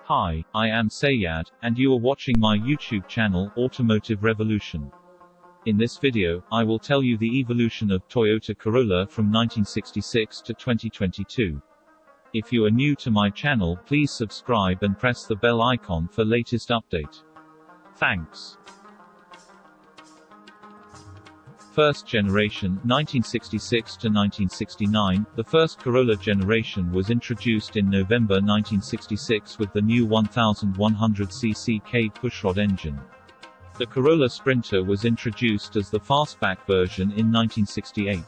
Hi, I am Sayad, and you are watching my YouTube channel, Automotive Revolution. In this video, I will tell you the evolution of Toyota Corolla from 1966 to 2022. If you are new to my channel, please subscribe and press the bell icon for latest update. Thanks. First generation, 1966 to 1969. The first Corolla generation was introduced in November 1966 with the new 1100cc K pushrod engine. The Corolla Sprinter was introduced as the fastback version in 1968.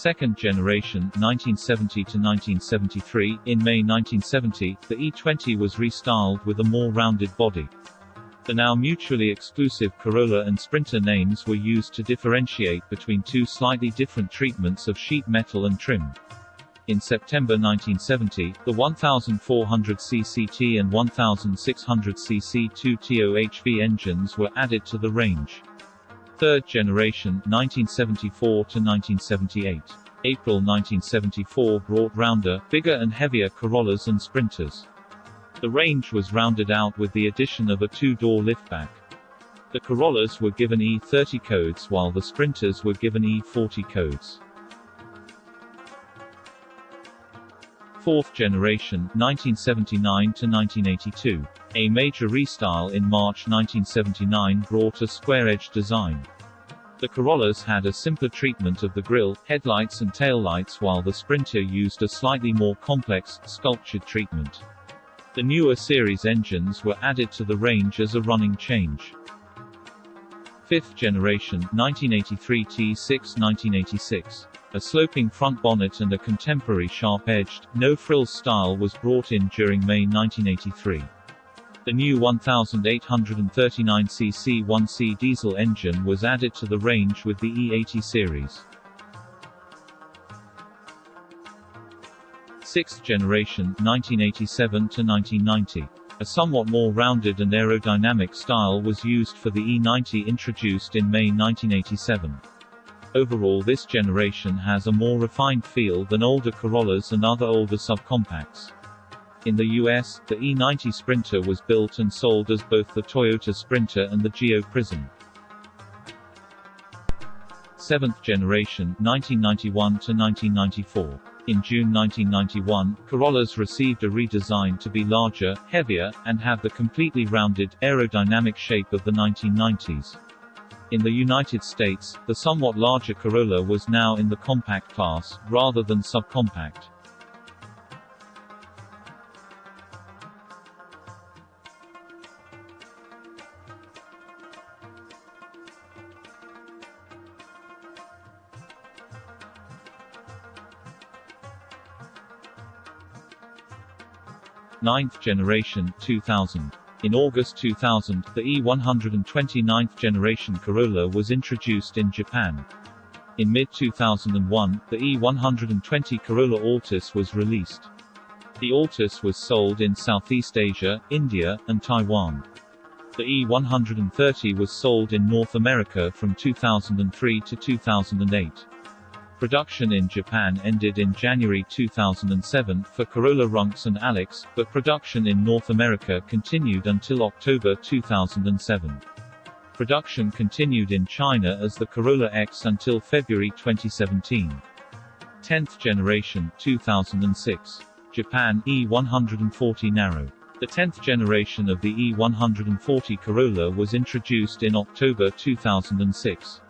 Second generation, 1970 to 1973. In May 1970, the E20 was restyled with a more rounded body. The now mutually exclusive Corolla and Sprinter names were used to differentiate between two slightly different treatments of sheet metal and trim. In September 1970, the 1400cc T and 1600cc 2TO engines were added to the range. Third generation, 1974 to 1978. April 1974 brought rounder, bigger and heavier Corollas and Sprinters. The range was rounded out with the addition of a two-door liftback. The Corollas were given E30 codes while the Sprinters were given E40 codes. Fourth generation, 1979 to 1982. A major restyle in March 1979 brought a square-edged design. The Corollas had a simpler treatment of the grille, headlights and taillights while the Sprinter used a slightly more complex, sculptured treatment. The newer series engines were added to the range as a running change. Fifth generation, 1983 T6 1986. A sloping front bonnet and a contemporary sharp-edged, no-frills style was brought in during May 1983. The new 1839cc 1C diesel engine was added to the range with the E80 series. Sixth generation, 1987 to 1990. A somewhat more rounded and aerodynamic style was used for the E90 introduced in May 1987. Overall, this generation has a more refined feel than older Corollas and other older subcompacts. In the US, the E90 Sprinter was built and sold as both the Toyota Sprinter and the Geo Prism. Seventh generation, 1991 to 1994. In June 1991, Corollas received a redesign to be larger, heavier, and have the completely rounded, aerodynamic shape of the 1990s. In the United States, the somewhat larger Corolla was now in the compact class, rather than subcompact. Ninth generation, 2000. In August 2000, the E129th generation Corolla was introduced in Japan. In mid-2001, the E120 Corolla Altis was released. The Altis was sold in Southeast Asia, India, and Taiwan. The E130 was sold in North America from 2003 to 2008. Production in Japan ended in January 2007 for Corolla Runx and Alex, but production in North America continued until October 2007. Production continued in China as the Corolla X until February 2017. 10th generation, 2006. Japan, E140 Narrow. The 10th generation of the E140 Corolla was introduced in October 2006.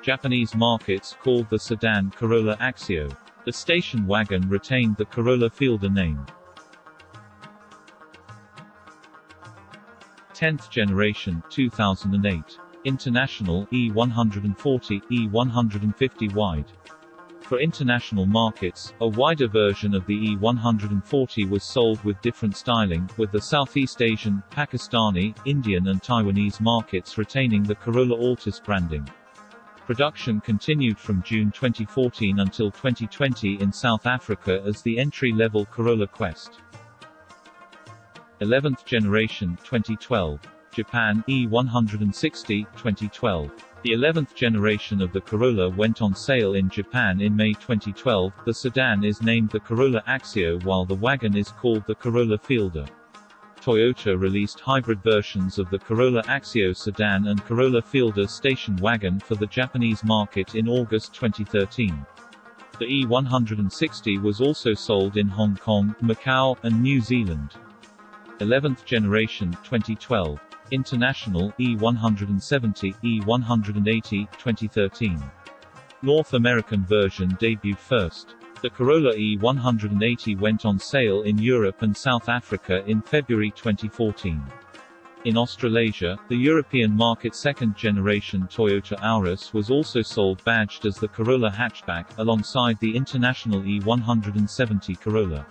Japanese markets called the sedan Corolla Axio. The station wagon retained the Corolla Fielder name. 10th generation, 2008. International, E140, E150 wide. For international markets, a wider version of the E140 was sold with different styling, with the Southeast Asian, Pakistani, Indian and Taiwanese markets retaining the Corolla Altis branding. Production continued from June 2014 until 2020 in South Africa as the entry-level Corolla Quest. 11th generation, 2012. Japan, E160, 2012. The 11th generation of the Corolla went on sale in Japan in May 2012. The sedan is named the Corolla Axio while the wagon is called the Corolla Fielder. Toyota released hybrid versions of the Corolla Axio sedan and Corolla Fielder station wagon for the Japanese market in August 2013. The E160 was also sold in Hong Kong, Macau, and New Zealand. 11th generation, 2012. International, E170, E180, 2013. North American version debuted first. The Corolla E180 went on sale in Europe and South Africa in February 2014. In Australasia, the European market second-generation Toyota Auris was also sold badged as the Corolla hatchback, alongside the international E170 Corolla.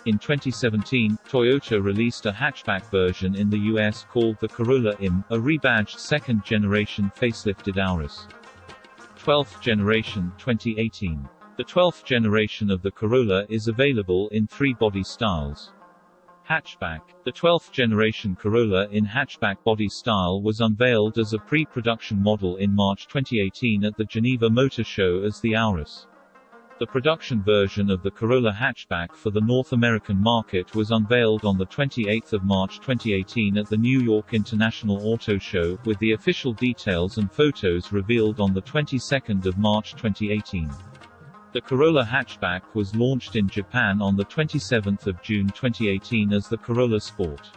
In 2017, Toyota released a hatchback version in the US called the Corolla IM, a rebadged second-generation facelifted Auris. 12th generation, 2018. The 12th generation of the Corolla is available in 3 body styles. Hatchback. The 12th generation Corolla in hatchback body style was unveiled as a pre-production model in March 2018 at the Geneva Motor Show as the Auris. The production version of the Corolla hatchback for the North American market was unveiled on 28 March 2018 at the New York International Auto Show, with the official details and photos revealed on 22 March 2018. The Corolla hatchback was launched in Japan on 27 June 2018 as the Corolla Sport.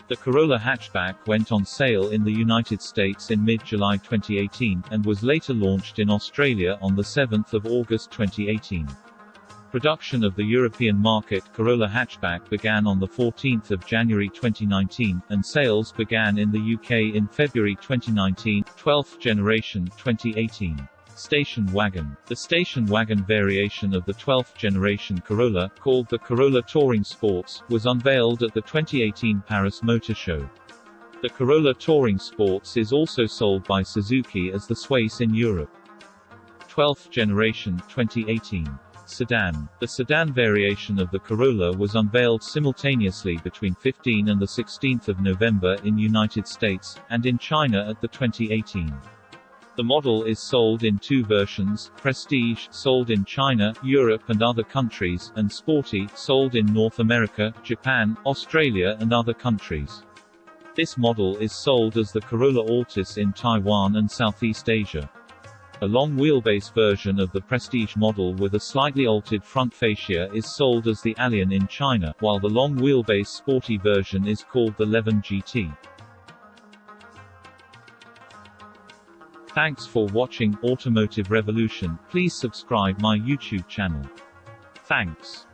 The Corolla hatchback went on sale in the United States in mid-July 2018, and was later launched in Australia on 7 August 2018. Production of the European market Corolla hatchback began on 14 January 2019, and sales began in the UK in February 2019. 12th generation, 2018. Station wagon. The station wagon variation of the 12th generation Corolla, called the Corolla Touring Sports, was unveiled at the 2018 Paris Motor Show. The Corolla Touring Sports is also sold by Suzuki as the Swace in Europe. 12th generation, 2018. Sedan. The sedan variation of the Corolla was unveiled simultaneously between 15 and 16 November in United States, and in China at the 2018. The model is sold in 2 versions: Prestige, sold in China, Europe and other countries, and Sporty, sold in North America, Japan, Australia and other countries. This model is sold as the Corolla Altis in Taiwan and Southeast Asia. A long wheelbase version of the Prestige model with a slightly altered front fascia is sold as the Allion in China, while the long wheelbase sporty version is called the Levin GT. Thanks for watching Automotive Revolution. Please subscribe my YouTube channel. Thanks.